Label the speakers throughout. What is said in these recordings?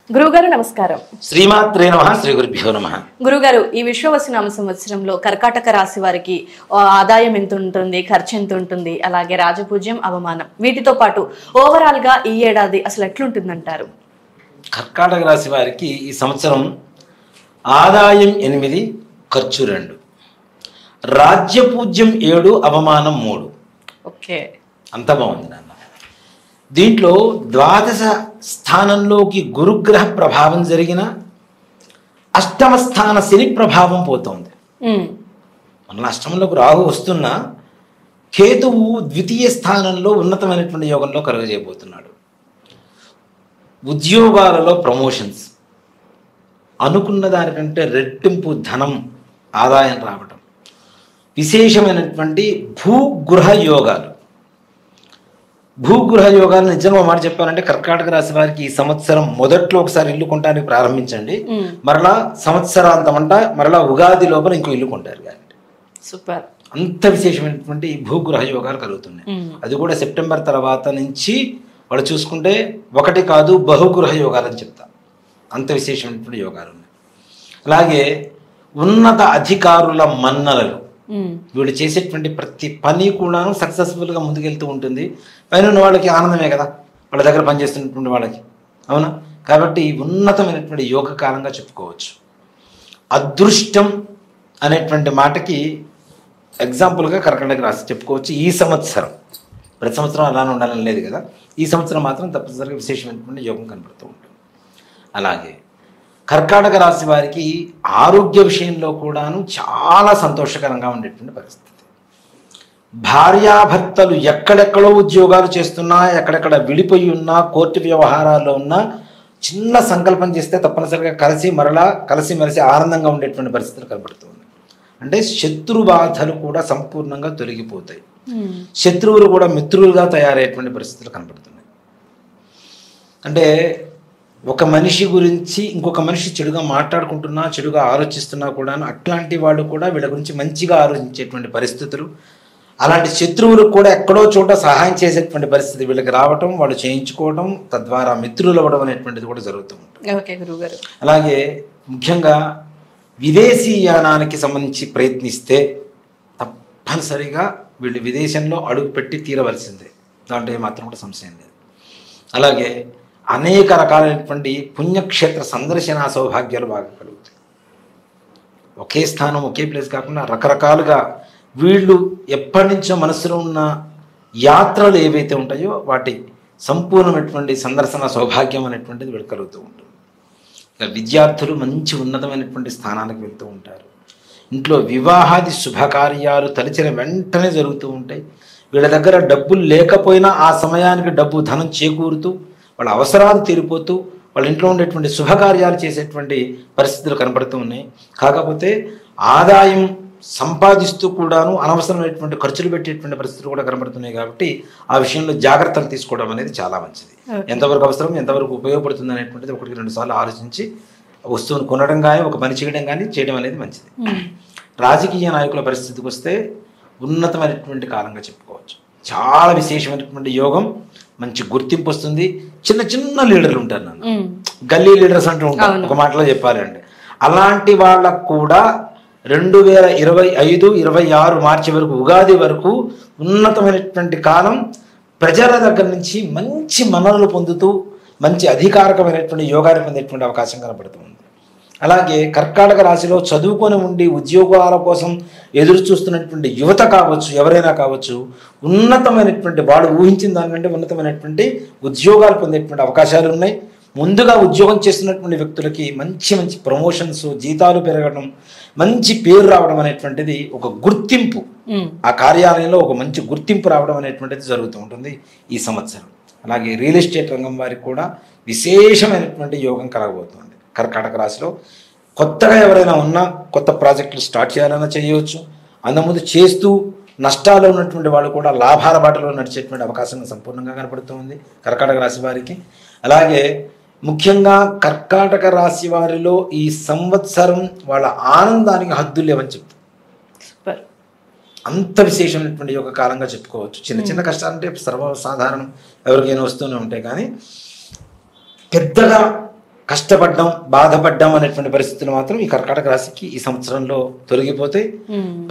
Speaker 1: గురుగారు నమస్కారం.
Speaker 2: శ్రీమాత్రే నమః. శ్రీ గురుభ్యో నమః.
Speaker 1: గురుగారు, ఈ విశ్వవసునామ సంవత్సరంలో కర్కాటక రాశి వారికి ఆదాయం ఎంత ఉంటుంది, ఖర్చు ఎంత ఉంటుంది, అలాగే రాజపూజ్యం, అవమానం, వీటితో పాటు ఓవరాల్ గా ఈ ఏడాది అసలు ఎట్లుంటుందంటారు?
Speaker 2: కర్కాటక రాశి వారికి ఈ సంవత్సరం ఆదాయం 8, ఖర్చు 2, రాజ్యపూజ్యం 7, అవమానం 3.
Speaker 1: ఓకే,
Speaker 2: అంత బాగుంది నాన్న. దీంట్లో ద్వాదశ స్థానంలోకి గురుగ్రహ ప్రభావం జరిగిన అష్టమ స్థాన శని ప్రభావం పోతోంది. మన అష్టమంలోకి రాహు వస్తున్నా కేతువు ద్వితీయ స్థానంలో ఉన్నతమైనటువంటి యోగంలో కలుగజేయబోతున్నాడు. ఉద్యోగాలలో ప్రమోషన్స్, అనుకున్న దానికంటే రెట్టింపు ధనం ఆదాయం రావటం, విశేషమైనటువంటి భూగృహ యోగాలు. భూగృహ యోగాలు నిజంగా మాట చెప్పాలంటే కర్కాటక రాశి వారికి ఈ సంవత్సరం మొదట్లో ఒకసారి ఇల్లు కొనడానికి ప్రారంభించండి, మరలా సంవత్సరాంతం అంట మరలా ఉగాది లోపల ఇంకో ఇల్లు కొంటారు. కానీ
Speaker 1: సూపర్,
Speaker 2: అంత విశేషమైనటువంటి భూగృహ యోగాలు కలుగుతున్నాయి. అది కూడా సెప్టెంబర్ తర్వాత నుంచి వాళ్ళు చూసుకుంటే ఒకటి కాదు బహుగృహ యోగాలు అని చెప్తా. అంత విశేషమైనటువంటి యోగాలు ఉన్నాయి. అలాగే ఉన్నత అధికారుల మన్ననలు, వీళ్ళు చేసేటువంటి ప్రతి పని కూడా సక్సెస్ఫుల్గా ముందుకెళ్తూ ఉంటుంది. పైన ఉన్న వాళ్ళకి ఆనందమే కదా, వాళ్ళ దగ్గర పనిచేస్తున్నటువంటి వాళ్ళకి, అవునా? కాబట్టి ఉన్నతమైనటువంటి యోగ కాలంగా చెప్పుకోవచ్చు. అదృష్టం అనేటువంటి మాటకి ఎగ్జాంపుల్గా కర్కాటక రాశి చెప్పుకోవచ్చు. ఈ సంవత్సరం, ప్రతి సంవత్సరం అలానే ఉండాలని లేదు కదా, ఈ సంవత్సరం మాత్రం తప్పనిసరిగా విశేషమైనటువంటి యోగం కనబడుతూ ఉంటుంది. అలాగే కర్కాటక రాశి వారికి ఆరోగ్య విషయంలో కూడాను చాలా సంతోషకరంగా ఉండేటువంటి పరిస్థితి. భార్యాభర్తలు ఎక్కడెక్కడో ఉద్యోగాలు చేస్తున్నా, ఎక్కడెక్కడ విడిపోయి ఉన్నా, కోర్టు వ్యవహారాల్లో ఉన్నా, చిన్న సంకల్పం చేస్తే తప్పనిసరిగా కలిసిమెలిసి ఆనందంగా ఉండేటువంటి పరిస్థితులు కనబడుతుంది. అంటే శత్రు బాధలు కూడా సంపూర్ణంగా తొలగిపోతాయి. శత్రువులు కూడా మిత్రులుగా తయారయ్యేటువంటి పరిస్థితులు కనబడుతున్నాయి. అంటే ఒక మనిషి గురించి ఇంకొక మనిషి చెడుగా మాట్లాడుకుంటున్నా, చెడుగా ఆలోచిస్తున్నా కూడా అట్లాంటి వాళ్ళు కూడా వీళ్ళ గురించి మంచిగా ఆలోచించేటువంటి పరిస్థితులు, అలాంటి శత్రువులకు కూడా ఎక్కడో చోట సహాయం చేసేటువంటి పరిస్థితి వీళ్ళకి రావటం, వాళ్ళు చేయించుకోవడం, తద్వారా మిత్రులు అవ్వడం అనేటువంటిది కూడా జరుగుతూ ఉంటుంది. అలాగే ముఖ్యంగా విదేశీయానానికి సంబంధించి ప్రయత్నిస్తే తప్పనిసరిగా వీళ్ళు విదేశంలో అడుగు పెట్టి తీరవలసిందే, దాంట్లో ఏమాత్రం కూడా సంశయం లేదు. అలాగే అనేక రకాలైనటువంటి పుణ్యక్షేత్ర సందర్శన సౌభాగ్యాలు బాగా కలుగుతాయి. ఒకే స్థానం, ఒకే ప్లేస్ కాకుండా రకరకాలుగా వీళ్ళు ఎప్పటి నుంచో మనసులో ఉన్న యాత్రలు ఏవైతే ఉంటాయో వాటి సంపూర్ణమైనటువంటి సందర్శన సౌభాగ్యం అనేటువంటిది వీళ్ళు కలుగుతూ ఉంటుంది. ఇక విద్యార్థులు మంచి ఉన్నతమైనటువంటి స్థానానికి వెళ్తూ ఉంటారు. ఇంట్లో వివాహాది శుభకార్యాలు తలిచిన వెంటనే జరుగుతూ ఉంటాయి. వీళ్ళ దగ్గర డబ్బులు లేకపోయినా ఆ సమయానికి ధనం చేకూరుతూ, వాళ్ళ అవసరాలు తీరిపోతూ, వాళ్ళ ఇంట్లో ఉండేటువంటి శుభకార్యాలు చేసేటువంటి పరిస్థితులు కనబడుతూ ఉన్నాయి. కాకపోతే ఆదాయం సంపాదిస్తూ కూడాను అనవసరమైనటువంటి ఖర్చులు పెట్టేటువంటి పరిస్థితులు కూడా కనబడుతున్నాయి. కాబట్టి ఆ విషయంలో జాగ్రత్తలు తీసుకోవడం అనేది చాలా మంచిది. ఎంతవరకు అవసరం, ఎంతవరకు ఉపయోగపడుతుంది అనేటువంటిది 1-2 సార్లు ఆలోచించి వస్తువును కొనడం కానీ, ఒక పని చేయడం కానీ చేయడం అనేది మంచిది. రాజకీయ నాయకుల పరిస్థితికి వస్తే ఉన్నతమైనటువంటి కాలంగా చెప్పుకోవచ్చు. చాలా విశేషమైనటువంటి యోగం, మంచి గుర్తింపు వస్తుంది. చిన్న చిన్న లీడర్లు ఉంటారు, నన్ను గల్లీ లీడర్స్ అంటూ ఉంటారు ఒక మాటలో చెప్పాలంటే. అలాంటి వాళ్ళకు కూడా 2025-26 మార్చి వరకు, ఉగాది వరకు ఉన్నతమైనటువంటి కాలం. ప్రజల దగ్గర నుంచి మంచి మన్ననలు పొందుతూ మంచి అధికారకమైనటువంటి యోగాన్ని పొందేటువంటి అవకాశం కనబడుతుంది. అలాగే కర్కాటక రాశిలో చదువుకొని ఉండి ఉద్యోగాల కోసం ఎదురు చూస్తున్నటువంటి యువత కావచ్చు, ఎవరైనా కావచ్చు, ఉన్నతమైనటువంటి వాడు ఊహించిన దానికంటే ఉన్నతమైనటువంటి ఉద్యోగాలు పొందేటువంటి అవకాశాలు ఉన్నాయి. ముందుగా ఉద్యోగం చేస్తున్నటువంటి వ్యక్తులకి మంచి మంచి ప్రమోషన్స్, జీతాలు పెరగడం, మంచి పేరు రావడం అనేటువంటిది ఒక గుర్తింపు, ఆ కార్యాలయంలో ఒక మంచి గుర్తింపు రావడం అనేటువంటిది జరుగుతూ ఉంటుంది ఈ సంవత్సరం. అలాగే రియల్ ఎస్టేట్ రంగం వారికి కూడా విశేషమైనటువంటి యోగం కలగబోతుంది. కర్కాటక రాశిలో కొత్తగా ఎవరైనా ఉన్నా కొత్త ప్రాజెక్టులు స్టార్ట్ చేయాలన్నా చేయవచ్చు. అంతకుముందు చేస్తూ నష్టాలు ఉన్నటువంటి వాళ్ళు కూడా లాభాల బాటలో నడిచేటువంటి అవకాశం సంపూర్ణంగా కనపడుతుంది కర్కాటక రాశి వారికి. అలాగే ముఖ్యంగా కర్కాటక రాశి వారిలో ఈ సంవత్సరం వాళ్ళ ఆనందానికి హద్దులు లేవని చెప్తారు. అంత విశేషమైనటువంటి ఒక కాలంగా చెప్పుకోవచ్చు. చిన్న చిన్న కష్టాలు అంటే సర్వసాధారణం, ఎవరికైనా వస్తూనే ఉంటాయి. కానీ పెద్దగా కష్టపడ్డం బాధపడ్డం అనేటువంటి పరిస్థితులు మాత్రం ఈ కర్కాటక రాశికి ఈ సంవత్సరంలో తొలగిపోతాయి.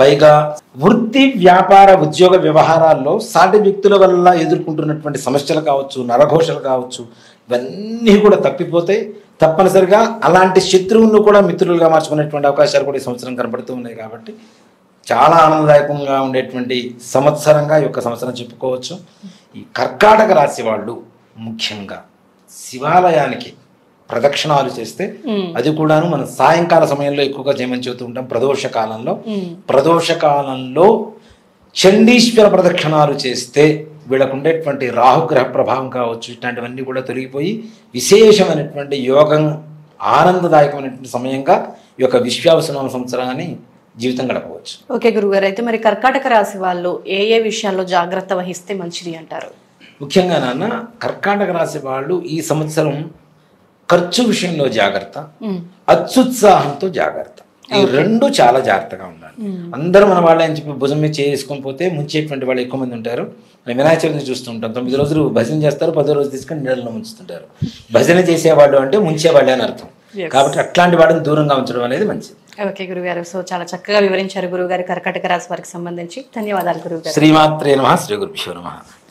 Speaker 2: పైగా వృత్తి వ్యాపార ఉద్యోగ వ్యవహారాల్లో సాటి వ్యక్తుల వల్ల ఎదుర్కొంటున్నటువంటి సమస్యలు కావచ్చు, నరఘోషలు కావచ్చు, ఇవన్నీ కూడా తప్పిపోతాయి. తప్పనిసరిగా అలాంటి శత్రువులను కూడా మిత్రులుగా మార్చుకునేటువంటి అవకాశాలు కూడా ఈ సంవత్సరం కనబడుతూ ఉన్నాయి. కాబట్టి చాలా ఆనందదాయకంగా ఉండేటువంటి సంవత్సరంగా ఈ యొక్క సంవత్సరం చెప్పుకోవచ్చు. ఈ కర్కాటక రాశి వాళ్ళు ముఖ్యంగా శివాలయానికి ప్రదక్షిణాలు చేస్తే, అది కూడాను మనం సాయంకాల సమయంలో ఎక్కువగా చేయమని చెబుతూ ఉంటాం. ప్రదోష కాలంలో చండీశ్వర ప్రదక్షిణాలు చేస్తే వీళ్ళకు ఉండేటువంటి రాహుగ్రహ ప్రభావం కావచ్చు, ఇట్లాంటివన్నీ కూడా తొలగిపోయి విశేషమైనటువంటి యోగం ఆనందదాయకమైనటువంటి సమయంగా ఈ యొక్క విశ్వావసునామ సంవత్సరాన్ని జీవితం గడపవచ్చు.
Speaker 1: ఓకే గురుగారు, అయితే మరి కర్కాటక రాశి వాళ్ళు ఏ విషయాల్లో జాగ్రత్త వహిస్తే మంచిది అంటారు?
Speaker 2: ముఖ్యంగా నాన్న, కర్కాటక రాశి వాళ్ళు ఈ సంవత్సరం ఖర్చు విషయంలో జాగ్రత్త, అత్యుత్సాహంతో జాగ్రత్త. ఈ రెండు చాలా జాగ్రత్తగా ఉండాలి. అందరూ మన వాళ్ళే అని చెప్పి భుజం మీద చేసుకొని పోతే ముంచేటువంటి వాళ్ళు ఎక్కువ మంది ఉంటారు. వినాయక చవితిని చూస్తుంటాం, 9 రోజులు భజన చేస్తారు, 10వ రోజు తీసుకొని నీళ్ళలో ముంచుతుంటారు. భజన చేసేవాళ్ళు అంటే ముంచేవాళ్ళే అని అర్థం. కాబట్టి అట్లాంటి వాడిని దూరంగా ఉంచడం అనేది మంచిది.
Speaker 1: ఓకే గురుగారు, సో చాలా చక్కగా వివరించారు గురుగారు కర్కాటక రాశి వారికి సంబంధించి. ధన్యవాదాలు గురుగారు.
Speaker 2: శ్రీమాత్రే నమః. శ్రీ గురుభ్యో నమః.